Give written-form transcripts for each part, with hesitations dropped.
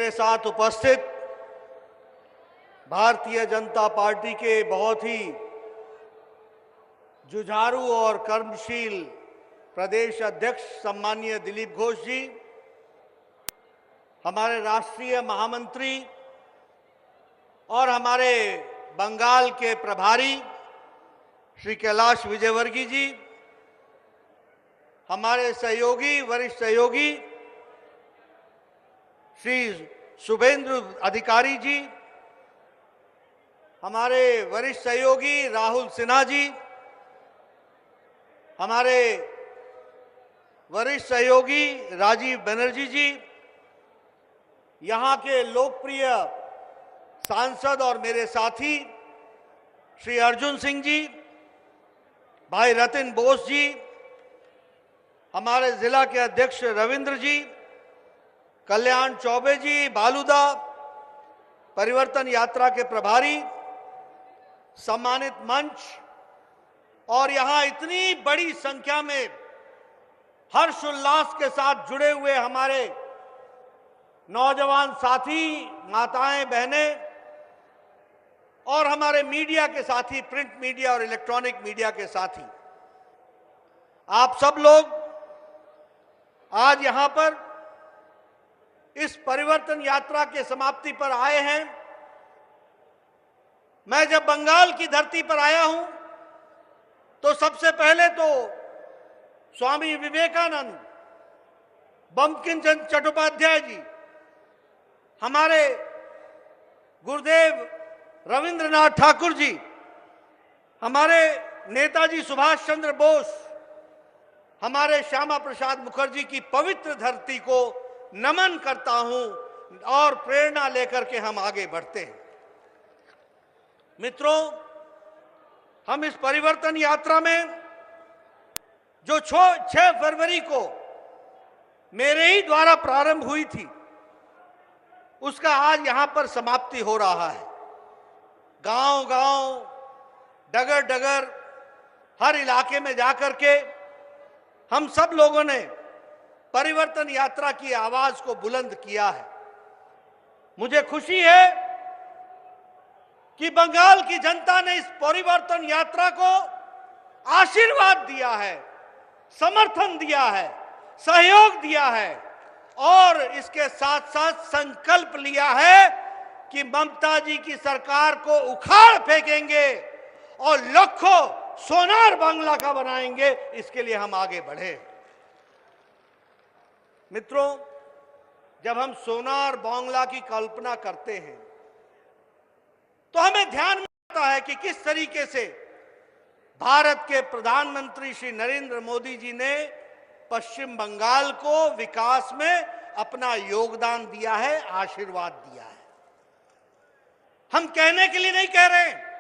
मेरे साथ उपस्थित भारतीय जनता पार्टी के बहुत ही जुझारू और कर्मशील प्रदेश अध्यक्ष सम्माननीय दिलीप घोष जी, हमारे राष्ट्रीय महामंत्री और हमारे बंगाल के प्रभारी श्री कैलाश विजयवर्गीय जी, हमारे सहयोगी वरिष्ठ सहयोगी श्री शुभेंद्र अधिकारी जी, हमारे वरिष्ठ सहयोगी राहुल सिन्हा जी, हमारे वरिष्ठ सहयोगी राजीव बनर्जी जी, यहाँ के लोकप्रिय सांसद और मेरे साथी श्री अर्जुन सिंह जी, भाई रतिन बोस जी, हमारे जिला के अध्यक्ष रविंद्र जी, कल्याण चौबे जी, बालूदा, परिवर्तन यात्रा के प्रभारी, सम्मानित मंच और यहां इतनी बड़ी संख्या में हर्षोल्लास के साथ जुड़े हुए हमारे नौजवान साथी, माताएं, बहनें और हमारे मीडिया के साथी, प्रिंट मीडिया और इलेक्ट्रॉनिक मीडिया के साथी, आप सब लोग आज यहां पर इस परिवर्तन यात्रा के समाप्ति पर आए हैं। मैं जब बंगाल की धरती पर आया हूं तो सबसे पहले तो स्वामी विवेकानंद, बंकिम चंद्र चट्टोपाध्याय जी, हमारे गुरुदेव रविंद्रनाथ ठाकुर जी, हमारे नेताजी सुभाष चंद्र बोस, हमारे श्यामा प्रसाद मुखर्जी की पवित्र धरती को नमन करता हूं और प्रेरणा लेकर के हम आगे बढ़ते हैं। मित्रों, हम इस परिवर्तन यात्रा में जो 6 फरवरी को मेरे ही द्वारा प्रारंभ हुई थी, उसका आज यहां पर समाप्ति हो रहा है। गांव-गांव, डगर-डगर, हर इलाके में जाकर के हम सब लोगों ने परिवर्तन यात्रा की आवाज को बुलंद किया है। मुझे खुशी है कि बंगाल की जनता ने इस परिवर्तन यात्रा को आशीर्वाद दिया है, समर्थन दिया है, सहयोग दिया है और इसके साथ साथ संकल्प लिया है कि ममता जी की सरकार को उखाड़ फेंकेंगे और लाखों सोनार बांग्ला का बनाएंगे। इसके लिए हम आगे बढ़े। मित्रों, जब हम सोनार बांग्ला की कल्पना करते हैं तो हमें ध्यान में आता है कि किस तरीके से भारत के प्रधानमंत्री श्री नरेंद्र मोदी जी ने पश्चिम बंगाल को विकास में अपना योगदान दिया है, आशीर्वाद दिया है। हम कहने के लिए नहीं कह रहे हैं।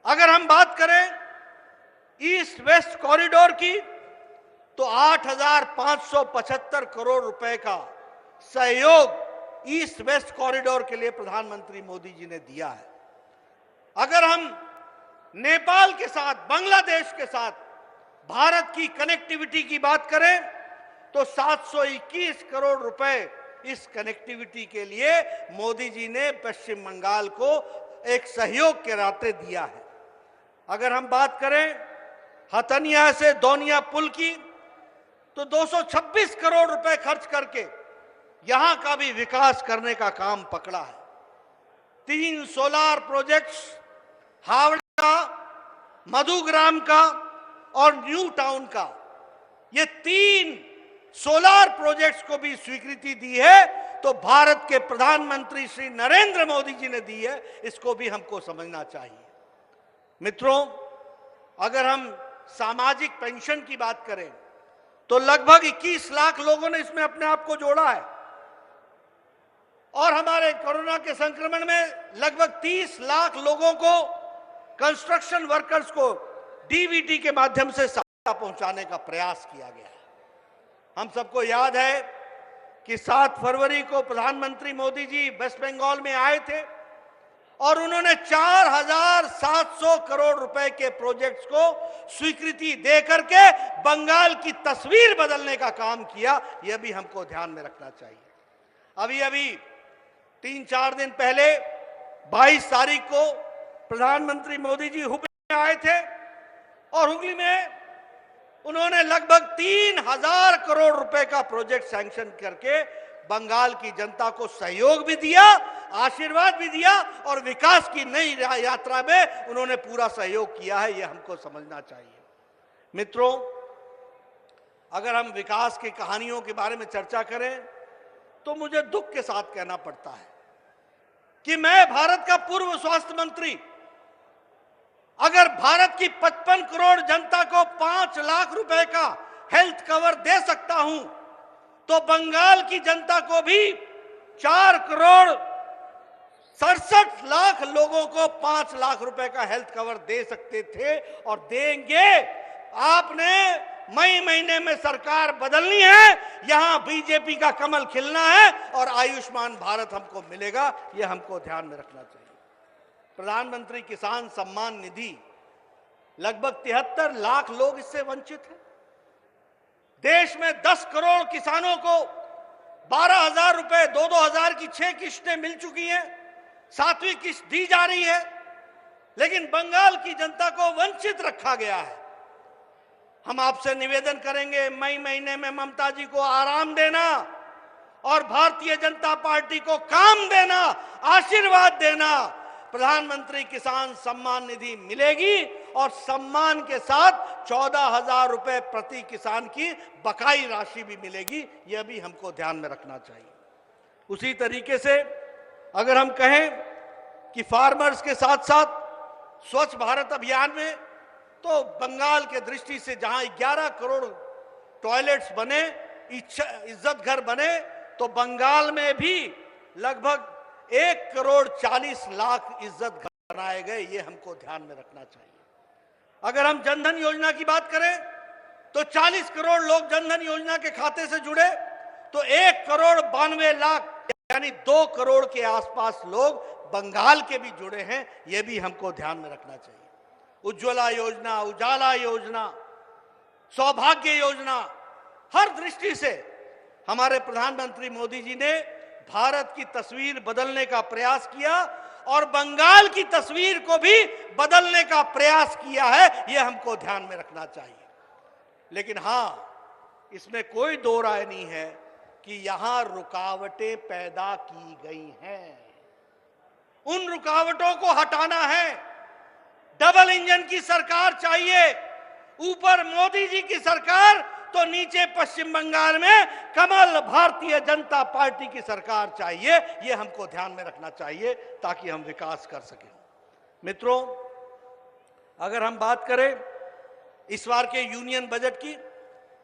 अगर हम बात करें ईस्ट वेस्ट कॉरिडोर की तो 8,575 करोड़ रुपए का सहयोग ईस्ट वेस्ट कॉरिडोर के लिए प्रधानमंत्री मोदी जी ने दिया है। अगर हम नेपाल के साथ, बांग्लादेश के साथ भारत की कनेक्टिविटी की बात करें तो 721 करोड़ रुपए इस कनेक्टिविटी के लिए मोदी जी ने पश्चिम बंगाल को एक सहयोग के नाते दिया है। अगर हम बात करें हथनिया से दोनिया पुल की तो 226 करोड़ रुपए खर्च करके यहां का भी विकास करने का काम पकड़ा है। 3 सोलार प्रोजेक्ट्स हावड़ा का, मधुग्राम का और न्यू टाउन का, ये 3 सोलार प्रोजेक्ट्स को भी स्वीकृति दी है तो भारत के प्रधानमंत्री श्री नरेंद्र मोदी जी ने दी है। इसको भी हमको समझना चाहिए। मित्रों, अगर हम सामाजिक पेंशन की बात करें तो लगभग 21 लाख लोगों ने इसमें अपने आप को जोड़ा है और हमारे कोरोना के संक्रमण में लगभग 30 लाख लोगों को, कंस्ट्रक्शन वर्कर्स को डीबीटी के माध्यम से सहायता पहुंचाने का प्रयास किया गया है। हम सबको याद है कि 7 फरवरी को प्रधानमंत्री मोदी जी वेस्ट बंगाल में आए थे और उन्होंने 4,700 करोड़ रुपए के प्रोजेक्ट्स को स्वीकृति देकर के बंगाल की तस्वीर बदलने का काम किया। यह भी हमको ध्यान में रखना चाहिए। अभी अभी 3-4 दिन पहले 22 तारीख को प्रधानमंत्री मोदी जी हुगली में आए थे और हुगली में उन्होंने लगभग 3000 करोड़ रुपए का प्रोजेक्ट सैंक्शन करके बंगाल की जनता को सहयोग भी दिया, आशीर्वाद भी दिया और विकास की नई यात्रा में उन्होंने पूरा सहयोग किया है। यह हमको समझना चाहिए। मित्रों, अगर हम विकास की कहानियों के बारे में चर्चा करें तो मुझे दुख के साथ कहना पड़ता है कि मैं भारत का पूर्व स्वास्थ्य मंत्री, अगर भारत की 55 करोड़ जनता को 5 लाख रुपए का हेल्थ कवर दे सकता हूं तो बंगाल की जनता को भी 4 करोड़ 67 लाख लोगों को 5 लाख रुपए का हेल्थ कवर दे सकते थे और देंगे। आपने मई महीने में सरकार बदलनी है, यहां बीजेपी का कमल खिलना है और आयुष्मान भारत हमको मिलेगा। यह हमको ध्यान में रखना चाहिए। प्रधानमंत्री किसान सम्मान निधि, लगभग 73 लाख लोग इससे वंचित हैं। देश में 10 करोड़ किसानों को 12,000 रुपए 2-2 हजार की 6 किस्तें मिल चुकी हैं, 7वीं किस्त दी जा रही है, लेकिन बंगाल की जनता को वंचित रखा गया है। हम आपसे निवेदन करेंगे, मई महीने में ममता जी को आराम देना और भारतीय जनता पार्टी को काम देना, आशीर्वाद देना। प्रधानमंत्री किसान सम्मान निधि मिलेगी और सम्मान के साथ 14,000 रुपए प्रति किसान की बकाई राशि भी मिलेगी। यह भी हमको ध्यान में रखना चाहिए। उसी तरीके से अगर हम कहें कि फार्मर्स के साथ साथ स्वच्छ भारत अभियान में तो बंगाल के दृष्टि से जहां 11 करोड़ टॉयलेट्स बने, इज्जत घर बने, तो बंगाल में भी लगभग 1 करोड़ 40 लाख इज्जत घर बनाए गए। ये हमको ध्यान में रखना चाहिए। अगर हम जनधन योजना की बात करें तो 40 करोड़ लोग जनधन योजना के खाते से जुड़े, तो 1 करोड़ 92 लाख यानी 2 करोड़ के आसपास लोग बंगाल के भी जुड़े हैं। यह भी हमको ध्यान में रखना चाहिए। उज्ज्वला योजना, उजाला योजना, सौभाग्य योजना, हर दृष्टि से हमारे प्रधानमंत्री मोदी जी ने भारत की तस्वीर बदलने का प्रयास किया और बंगाल की तस्वीर को भी बदलने का प्रयास किया है। यह हमको ध्यान में रखना चाहिए। लेकिन हां, इसमें कोई दो राय नहीं है कि यहां रुकावटें पैदा की गई हैं। उन रुकावटों को हटाना है। डबल इंजन की सरकार चाहिए, ऊपर मोदी जी की सरकार तो नीचे पश्चिम बंगाल में कमल भारतीय जनता पार्टी की सरकार चाहिए। यह हमको ध्यान में रखना चाहिए ताकि हम विकास कर सकें। मित्रों, अगर हम बात करें इस बार के यूनियन बजट की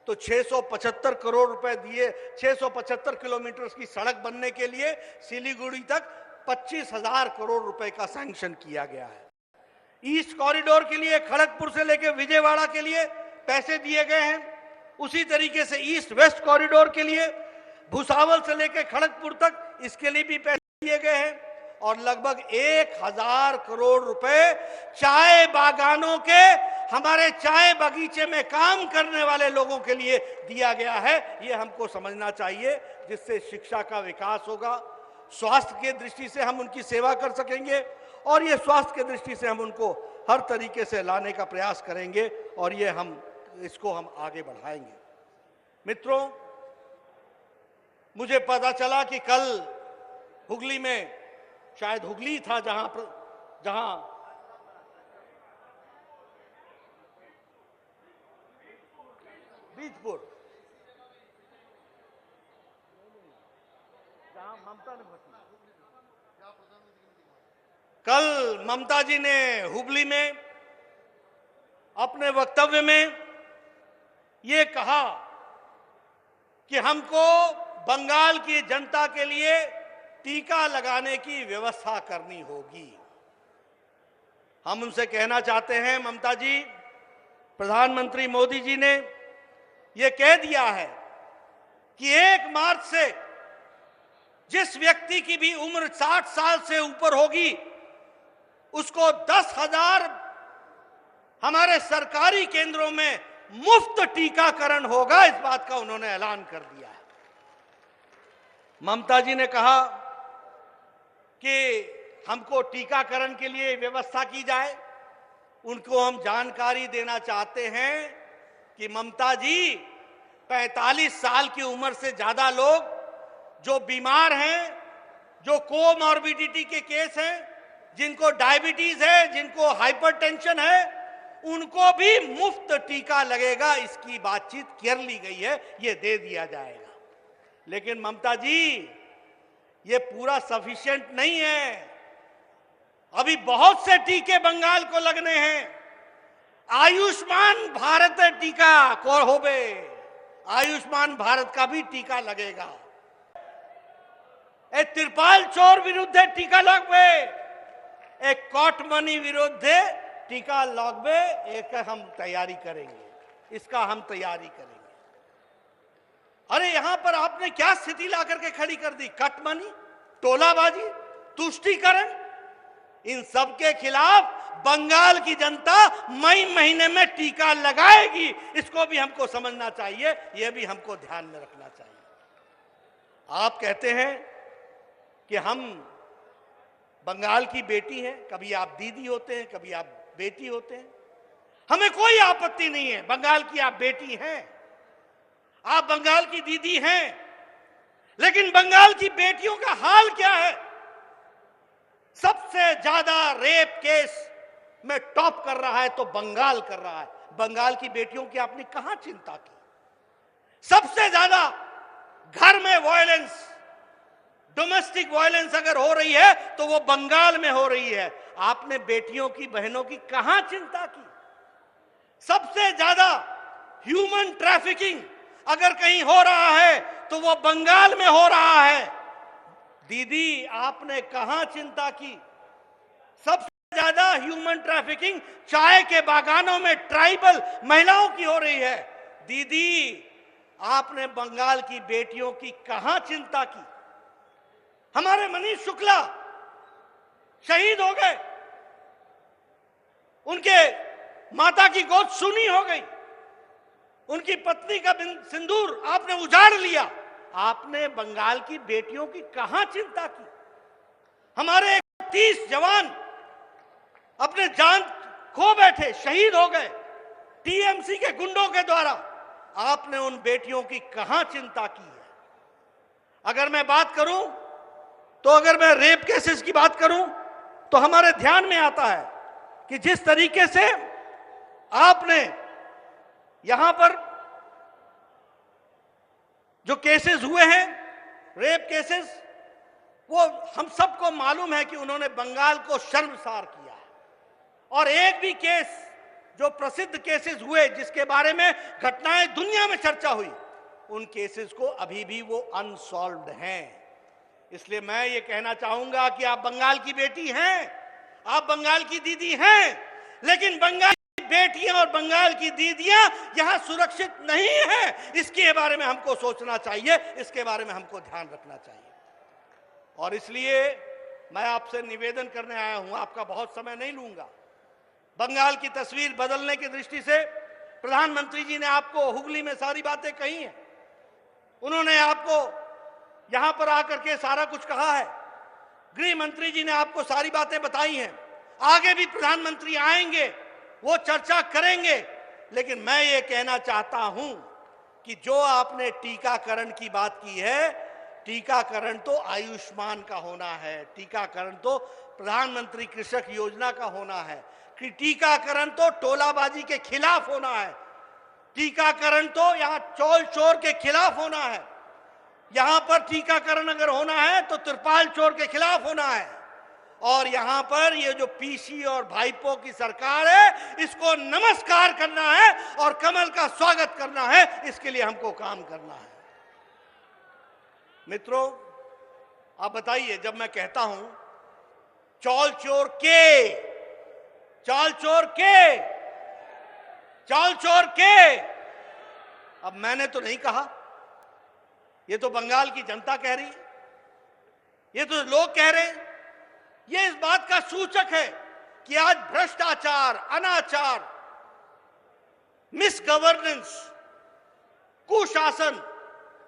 तो 675 करोड़ रुपए दिए, 675 किलोमीटर की सड़क बनने के लिए सिलीगुड़ी तक 25,000 करोड़ रुपए का सैंक्शन किया गया है। ईस्ट कॉरिडोर के लिए खड़गपुर से लेकर विजयवाड़ा के लिए पैसे दिए गए हैं। उसी तरीके से ईस्ट वेस्ट कॉरिडोर के लिए भुसावल से लेकर खड़गपुर तक इसके लिए भी पैसे दिए गए हैं और लगभग 1,000 करोड़ रुपए चाय बागानों के, हमारे चाय बगीचे में काम करने वाले लोगों के लिए दिया गया है। यह हमको समझना चाहिए, जिससे शिक्षा का विकास होगा, स्वास्थ्य की दृष्टि से हम उनकी सेवा कर सकेंगे और ये स्वास्थ्य की दृष्टि से हम उनको हर तरीके से लाने का प्रयास करेंगे और ये इसको हम आगे बढ़ाएंगे। मित्रों, मुझे पता चला कि कल हुगली में, शायद हुगली था जहां बीजपुर, जहां ममता ने कल ममता जी ने हुगली में अपने वक्तव्य में ये कहा कि हमको बंगाल की जनता के लिए टीका लगाने की व्यवस्था करनी होगी। हम उनसे कहना चाहते हैं, ममता जी, प्रधानमंत्री मोदी जी ने ये कह दिया है कि 1 मार्च से जिस व्यक्ति की भी उम्र 60 साल से ऊपर होगी उसको 10,000 हमारे सरकारी केंद्रों में मुफ्त टीकाकरण होगा। इस बात का उन्होंने ऐलान कर दिया है। ममता जी ने कहा कि हमको टीकाकरण के लिए व्यवस्था की जाए। उनको हम जानकारी देना चाहते हैं कि ममता जी, 45 साल की उम्र से ज्यादा लोग जो बीमार हैं, जो कोमॉर्बिडिटी के केस हैं, जिनको डायबिटीज है, जिनको हाइपरटेंशन है, उनको भी मुफ्त टीका लगेगा। इसकी बातचीत कर ली गई है, ये दे दिया जाएगा। लेकिन ममता जी, ये पूरा सफिशिएंट नहीं है। अभी बहुत से टीके बंगाल को लगने हैं। आयुष्मान भारत टीका को होबे, आयुष्मान भारत का भी टीका लगेगा। ए त्रिपाल चोर विरुद्ध टीका लगबे, एक कॉटमनी विरुद्ध टीका लगबे। एक हम तैयारी करेंगे, इसका हम तैयारी करेंगे। अरे यहां पर आपने क्या स्थिति ला करके खड़ी कर दी? कटमनी, टोलाबाजी, तुष्टीकरण, इन सब के खिलाफ बंगाल की जनता मई महीने में टीका लगाएगी। इसको भी हमको समझना चाहिए, यह भी हमको ध्यान में रखना चाहिए। आप कहते हैं कि हम बंगाल की बेटी हैं, कभी आप दीदी होते हैं, कभी आप बेटी होते हैं। हमें कोई आपत्ति नहीं है, बंगाल की आप बेटी हैं, आप बंगाल की दीदी हैं। लेकिन बंगाल की बेटियों का हाल क्या है? सबसे ज्यादा रेप केस में टॉप कर रहा है तो बंगाल कर रहा है। बंगाल की बेटियों की आपने कहां चिंता की? सबसे ज्यादा घर में वायलेंस, डोमेस्टिक वायलेंस अगर हो रही है तो वो बंगाल में हो रही है। आपने बेटियों की, बहनों की कहां चिंता की? सबसे ज्यादा ह्यूमन ट्रैफिकिंग अगर कहीं हो रहा है तो वो बंगाल में हो रहा है। दीदी, आपने कहां चिंता की? सबसे ज्यादा ह्यूमन ट्रैफिकिंग चाय के बागानों में ट्राइबल महिलाओं की हो रही है। दीदी, आपने बंगाल की बेटियों की कहां चिंता की? हमारे मनीष शुक्ला शहीद हो गए, उनके माता की गोद सूनी हो गई, उनकी पत्नी का सिंदूर आपने उजाड़ लिया। आपने बंगाल की बेटियों की कहां चिंता की? हमारे 30 जवान अपने जान खो बैठे, शहीद हो गए टीएमसी के गुंडों के द्वारा। आपने उन बेटियों की कहां चिंता की है? अगर मैं बात करूं तो, अगर मैं रेप केसेस की बात करूं तो हमारे ध्यान में आता है कि जिस तरीके से आपने यहां पर जो केसेस हुए हैं, रेप केसेस, वो हम सबको मालूम है कि उन्होंने बंगाल को शर्मसार किया है। और एक भी केस, जो प्रसिद्ध केसेस हुए जिसके बारे में घटनाएं दुनिया में चर्चा हुई, उन केसेस को अभी भी वो अनसॉल्व्ड हैं। इसलिए मैं ये कहना चाहूंगा कि आप बंगाल की बेटी हैं, आप बंगाल की दीदी हैं, लेकिन बंगाल की बेटियां और बंगाल की दीदियां यहां सुरक्षित नहीं हैं। इसके बारे में हमको सोचना चाहिए, इसके बारे में हमको ध्यान रखना चाहिए। और इसलिए मैं आपसे निवेदन करने आया हूं, आपका बहुत समय नहीं लूंगा। बंगाल की तस्वीर बदलने की दृष्टि से प्रधानमंत्री जी ने आपको हुगली में सारी बातें कही हैं। उन्होंने आपको यहां पर आकर के सारा कुछ कहा है। गृह मंत्री जी ने आपको सारी बातें बताई हैं। आगे भी प्रधानमंत्री आएंगे, वो चर्चा करेंगे। लेकिन मैं ये कहना चाहता हूं कि जो आपने टीकाकरण की बात की है, टीकाकरण तो आयुष्मान का होना है, टीकाकरण तो प्रधानमंत्री कृषक योजना का होना है, कि टीकाकरण तो टोलाबाजी के खिलाफ होना है, टीकाकरण तो यहां चौल चोर के खिलाफ होना है। यहां पर टीकाकरण अगर होना है तो त्रिपाल चोर के खिलाफ होना है। और यहां पर ये जो पीसी और भाईपो की सरकार है, इसको नमस्कार करना है और कमल का स्वागत करना है। इसके लिए हमको काम करना है। मित्रों, आप बताइए, जब मैं कहता हूं चौल चोर के, चौल चोर के, चौल चोर के, अब मैंने तो नहीं कहा, ये तो बंगाल की जनता कह रही है, ये तो लोग कह रहे हैं। ये इस बात का सूचक है कि आज भ्रष्टाचार, अनाचार, मिसगवर्नेंस, कुशासन,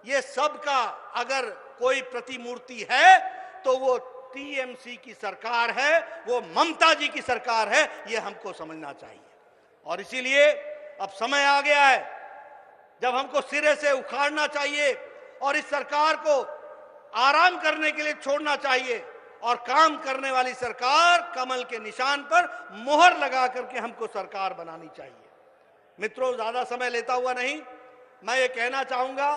ये सब का अगर कोई प्रतिमूर्ति है तो वो टीएमसी की सरकार है, वो ममता जी की सरकार है, ये हमको समझना चाहिए। और इसीलिए अब समय आ गया है जब हमको सिरे से उखाड़ना चाहिए और इस सरकार को आराम करने के लिए छोड़ना चाहिए और काम करने वाली सरकार, कमल के निशान पर मोहर लगा करके हमको सरकार बनानी चाहिए। मित्रों, ज्यादा समय लेता हुआ नहीं, मैं ये कहना चाहूंगा,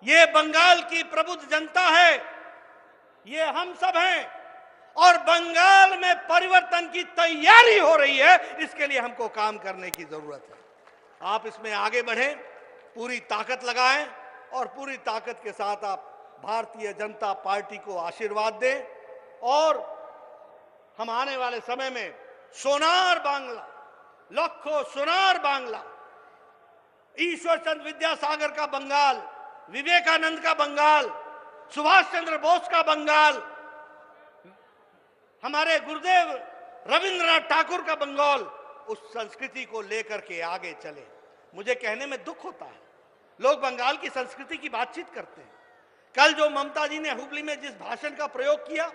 ये बंगाल की प्रबुद्ध जनता है, ये हम सब हैं और बंगाल में परिवर्तन की तैयारी हो रही है। इसके लिए हमको काम करने की जरूरत है। आप इसमें आगे बढ़ें, पूरी ताकत लगाएं और पूरी ताकत के साथ आप भारतीय जनता पार्टी को आशीर्वाद दें और हम आने वाले समय में सोनार बांग्ला, लखो सोनार बांग्ला, ईश्वर चंद्र विद्यासागर का बंगाल, विवेकानंद का बंगाल, सुभाष चंद्र बोस का बंगाल, हमारे गुरुदेव रविंद्रनाथ ठाकुर का बंगाल, उस संस्कृति को लेकर के आगे चले। मुझे कहने में दुख होता है, लोग बंगाल की संस्कृति की बातचीत करते हैं। कल जो ममता जी ने हुबली में जिस भाषण का प्रयोग किया,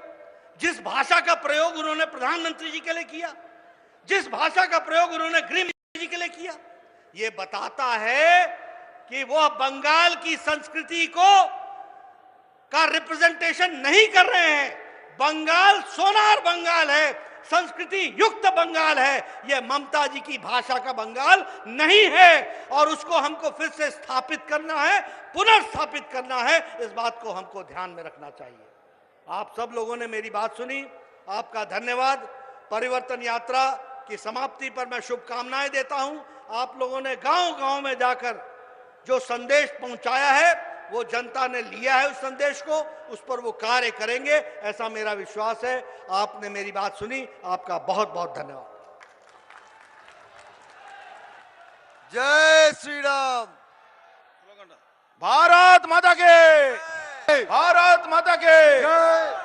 जिस भाषा का प्रयोग उन्होंने प्रधानमंत्री जी के लिए किया, जिस भाषा का प्रयोग उन्होंने गृह मंत्री जी के लिए किया, ये बताता है कि वह बंगाल की संस्कृति का रिप्रेजेंटेशन नहीं कर रहे हैं। बंगाल सोनार बंगाल है, संस्कृति युक्त बंगाल है, यह ममता जी की भाषा का बंगाल नहीं है और उसको हमको फिर से स्थापित करना है, पुनर्स्थापित करना है। इस बात को हमको ध्यान में रखना चाहिए। आप सब लोगों ने मेरी बात सुनी, आपका धन्यवाद। परिवर्तन यात्रा की समाप्ति पर मैं शुभकामनाएं देता हूं। आप लोगों ने गांव-गांव में जाकर जो संदेश पहुंचाया है, वो जनता ने लिया है, उस संदेश को, उस पर वो कार्य करेंगे, ऐसा मेरा विश्वास है। आपने मेरी बात सुनी, आपका बहुत बहुत धन्यवाद। जय श्री राम। भारत माता के, भारत माता के,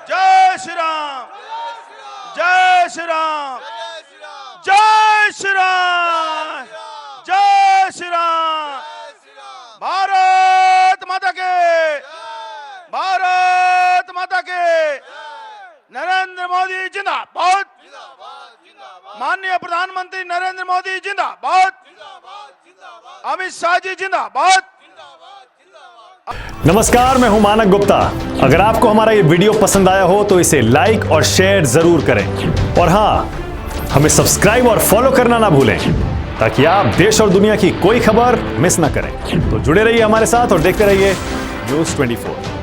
जय श्री राम, जय श्री राम, जय श्री राम, जय श्री राम। भारत माता के, भारत माता के। नरेंद्र मोदी जिंदाबाद, माननीय प्रधानमंत्री नरेंद्र मोदी जिंदाबाद, अमित शाह जी जिंदाबाद। नमस्कार, मैं हूं मानक गुप्ता। अगर आपको हमारा ये वीडियो पसंद आया हो तो इसे लाइक और शेयर जरूर करें और हां, हमें सब्सक्राइब और फॉलो करना ना भूलें ताकि आप देश और दुनिया की कोई खबर मिस ना करें। तो जुड़े रहिए हमारे साथ और देखते रहिए न्यूज़ 24।